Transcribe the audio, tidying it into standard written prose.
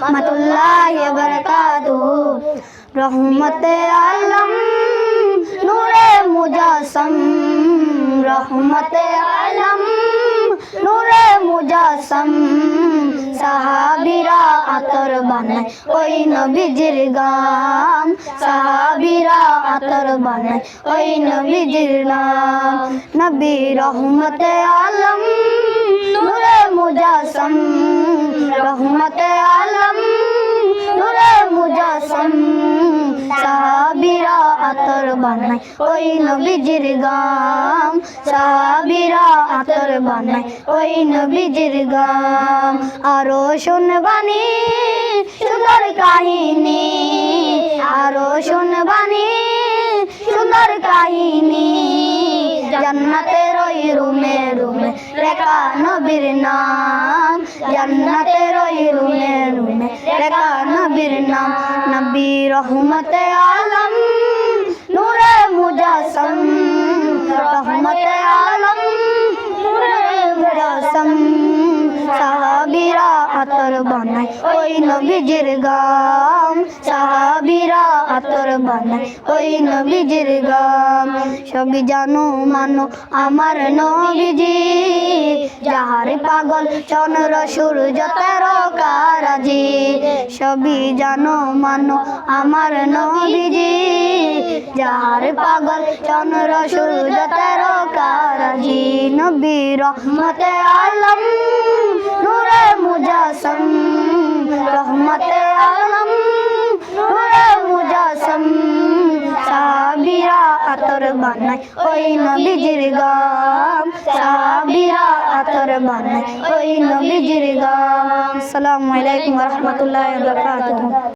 রাহমাতুল্লাহি ওয়া বারাকাতুহু। রহমতে আলম নূরে মুজাসসাম, রহমতে আলম নূরে মুজাসসাম। সাহাবীরা আতর বানায় ওই নবীজির গাম, সাহাবীরা আতর বানায় ওই নবীজির নাম। নবী রহমতে আলম নূরে মুজাসসাম, রহমতে আলম নূরে মুজাসসাম। সাহাবীরা আতর বানায় ওই নবীজির গাম, সাহাবীরা আতর বানায় ওই নবীজির গাম। আরো শুনবানি সুন্দর কাহিনী, আরো শুনবানি সুন্দর কাহিনী। জান্নাতের ওই রুমে রুমে লেখা নবীর নাম, জান্নাতের ওই রুমে রুমে লেখা নবীর নাম। নবী রহমতে আলম নূরে মুজাসসাম, রহমতে আলম নূরে মুজাসসাম। সাহাবীরা আতর বানায় ওই নবীজির গাম, সাহাবীরা আতর বানায় ওই নবীজির গাম। সবই জানো মানো আমার নবীজি, যাহার পাগল চন্দ্র সূর্য তারকারাজি। সবই জানো মানো আমার নবীজি, যাহার পাগল চন্দ্র সূর্য তারকারাজি। নবী রহমতে আলম নূরে মুজাসসাম, রহমতে আলম নূরে মুজাসসাম। সাহাবীরা আতর বানায় ওই নবীজির গাম, সাহাবীরা আতর বানায় ওই নবীজির গাম। আসসালামু আলাইকুম ওয়া রাহমাতুল্লাহি ওয়া বারাকাতুহু।